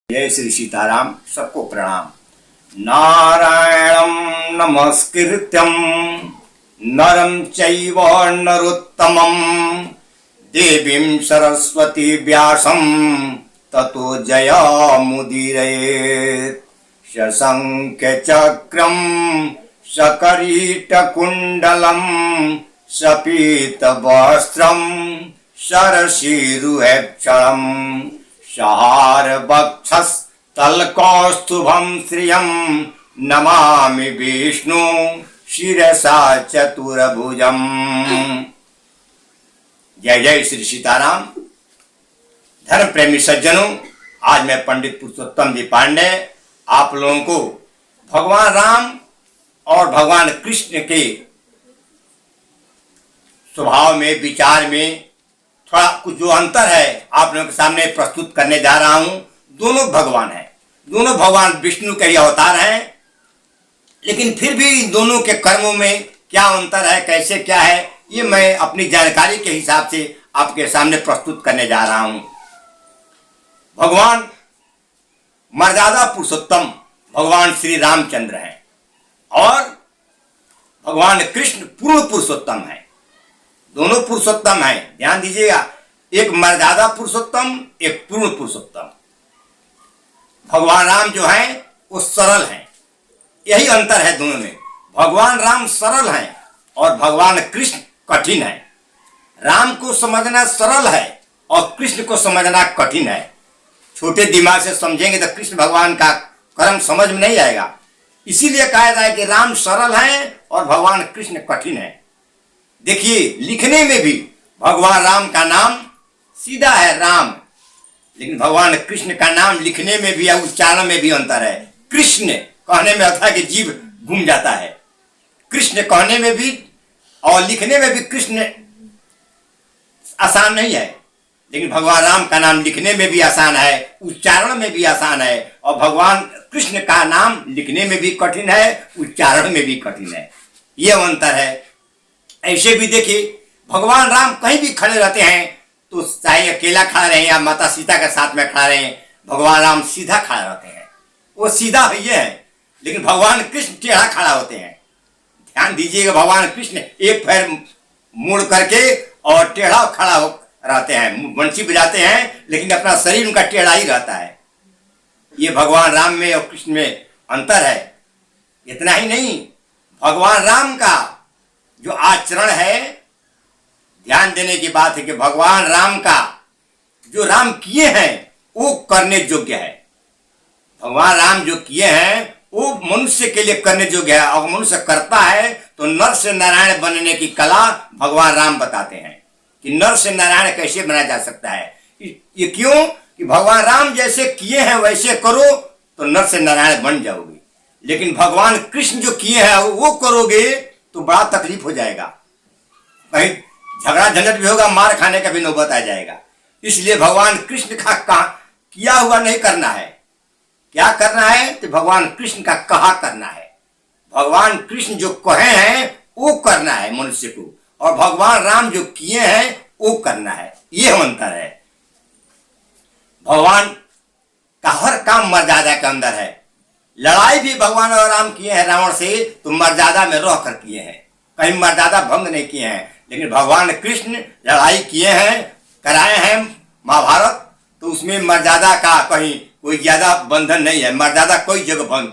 जय श्री सीताराम। सबको प्रणाम। नारायणं नमस्कृत्यं नरं चैव नरोत्तमं देवीं सरस्वती व्यासं ततो जयमुदीरयेत्। शशंखचक्रं शकरीटकुण्डलं सपीतवस्त्रं शरशिरुहेक्षणम् सहारवक्षस्थलकौस्तुभं श्रियं नमामि विष्णु शिरसा चतुर्भुजम्। जय जय श्री सीताराम। धर्म प्रेमी सज्जनों, आज मैं पंडित पुरुषोत्तम जी पांडे आप लोगों को भगवान राम और भगवान कृष्ण के स्वभाव में, विचार में थोड़ा कुछ जो अंतर है आप लोगों के सामने प्रस्तुत करने जा रहा हूं। दोनों भगवान हैं, दोनों भगवान विष्णु के ही अवतार हैं, लेकिन फिर भी दोनों के कर्मों में क्या अंतर है, कैसे क्या है, ये मैं अपनी जानकारी के हिसाब से आपके सामने प्रस्तुत करने जा रहा हूं। भगवान मर्यादा पुरुषोत्तम भगवान श्री रामचंद्र हैं और भगवान कृष्ण पूर्ण पुरुषोत्तम है। दोनों पुरुषोत्तम है, ध्यान दीजिएगा। एक मर्यादा पुरुषोत्तम, एक पूर्ण पुरुषोत्तम। भगवान राम जो है वो सरल हैं, यही अंतर है दोनों में। भगवान राम सरल हैं और भगवान कृष्ण कठिन है। राम को समझना सरल है और कृष्ण को समझना कठिन है। छोटे दिमाग से समझेंगे तो कृष्ण भगवान का कर्म समझ में नहीं आएगा। इसीलिए कहा जाए कि राम सरल है और भगवान कृष्ण कठिन है। देखिए, लिखने में भी भगवान राम का नाम सीधा है राम, लेकिन भगवान कृष्ण का नाम लिखने में भी और उच्चारण में भी अंतर है। कृष्ण कहने में होता है कि जीभ घूम जाता है, कृष्ण कहने में भी और लिखने में भी कृष्ण आसान नहीं है, लेकिन भगवान राम का नाम लिखने में भी आसान है, उच्चारण में भी आसान है। और भगवान कृष्ण का नाम लिखने में भी कठिन है, उच्चारण में भी कठिन है। यह अंतर है। ऐसे भी देखिए, भगवान राम कहीं भी खड़े रहते हैं तो चाहे अकेला खड़ा रहे या माता सीता के साथ में खड़ा रहे, भगवान राम सीधा खड़ा रहते हैं। वो सीधा ये है, लेकिन भगवान कृष्ण टेढ़ा खड़ा होते हैं। ध्यान दीजिएगा, भगवान कृष्ण एक पैर मुड़ करके और टेढ़ा खड़ा रहते हैं, बंसी बजाते हैं, लेकिन अपना शरीर उनका टेढ़ा ही रहता है। ये भगवान राम में और कृष्ण में अंतर है। इतना ही नहीं, भगवान राम का जो आचरण है, ध्यान देने की बात है कि भगवान राम का जो राम किए हैं वो करने योग्य है। भगवान राम जो किए हैं वो मनुष्य के लिए करने योग्य है। और मनुष्य करता है तो नर से नारायण बनने की कला भगवान राम बताते हैं कि नर से नारायण कैसे बना जा सकता है। ये क्यों कि भगवान राम जैसे किए हैं वैसे करो तो नर से नारायण बन जाओगे, लेकिन भगवान कृष्ण जो किए हैं वो करोगे तो बड़ा तकलीफ हो जाएगा, कहीं झगड़ा झंझट भी होगा, मार खाने का भी नौबत आ जाएगा। इसलिए भगवान कृष्ण का किया हुआ नहीं करना है। क्या करना है तो भगवान कृष्ण का कहा करना है। भगवान कृष्ण जो कहे हैं वो करना है मनुष्य को, और भगवान राम जो किए हैं वो करना है। यह अंतर है। भगवान का हर काम मर्यादा के अंदर है। लड़ाई भी भगवान और राम किए हैं रावण से तो मर्यादा में रह कर किए हैं, कहीं मर्यादा भंग नहीं किए हैं। लेकिन भगवान कृष्ण लड़ाई किए हैं, कराए हैं महाभारत, तो उसमें मर्यादा का कहीं कोई ज्यादा बंधन नहीं है। मर्यादा कोई जगह भंग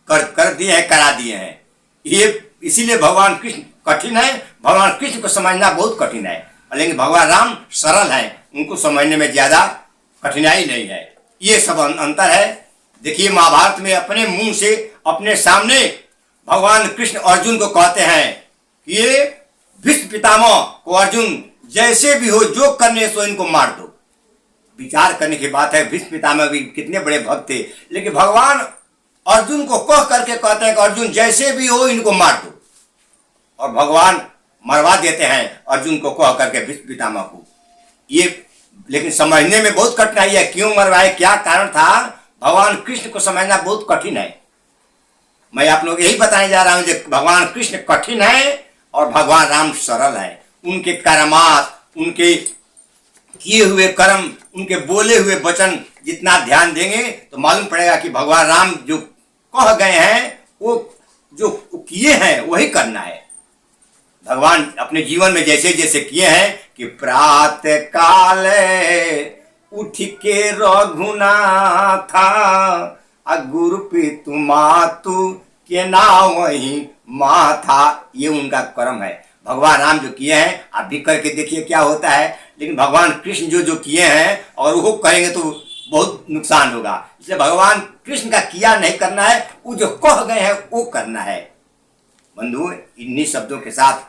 कर दिए हैं, करा दिए हैं। ये इसीलिए भगवान कृष्ण कठिन है। भगवान कृष्ण को समझना बहुत कठिन है, लेकिन भगवान राम सरल है, उनको समझने में ज्यादा कठिनाई नहीं है। ये सब अंतर है। देखिए, महाभारत में अपने मुंह से अपने सामने भगवान कृष्ण अर्जुन को कहते हैं कि ये भीष्म पितामह को अर्जुन जैसे भी हो जो करने सो इनको मार दो। विचार करने की बात है, भीष्म पितामह भी कितने बड़े भक्त थे, लेकिन भगवान अर्जुन को कह करके कहते हैं कि अर्जुन जैसे भी हो इनको मार दो, और भगवान मरवा देते हैं अर्जुन को कह करके भीष्म पितामह को। ये लेकिन समझने में बहुत कठिनाई है, क्यों मरवाए, क्या कारण था, भगवान कृष्ण को समझना बहुत कठिन है। मैं आप लोग यही बताने जा रहा हूं कि भगवान कृष्ण कठिन है और भगवान राम सरल है। उनके कर्मात, उनके किए हुए कर्म, उनके बोले हुए वचन जितना ध्यान देंगे तो मालूम पड़ेगा कि भगवान राम जो कह गए हैं वो जो किए हैं वही करना है। भगवान अपने जीवन में जैसे जैसे किए हैं कि प्रातः काल उठ के रघुनाथा गुरु पितु मातु के ना वही माथा, ये उनका कर्म है। भगवान राम जो किए हैं आप भी करके देखिए क्या होता है। लेकिन भगवान कृष्ण जो किए हैं और वो करेंगे तो बहुत नुकसान होगा। इसलिए भगवान कृष्ण का किया नहीं करना है, वो जो कह गए हैं वो करना है। बंधु, इन्हीं शब्दों के साथ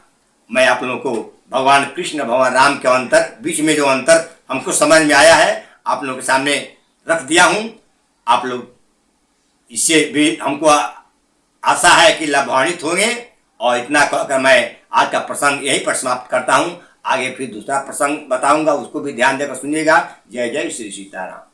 मैं आप लोगों को भगवान कृष्ण भगवान राम के अंतर बीच में जो अंतर हमको समझ में आया है आप लोगों के सामने रख दिया हूं। आप लोग इससे भी हमको आशा है कि लाभान्वित होंगे। और इतना कहकर मैं आज का प्रसंग यही पर समाप्त करता हूं। आगे फिर दूसरा प्रसंग बताऊंगा, उसको भी ध्यान देकर सुनिएगा। जय जय श्री सीताराम।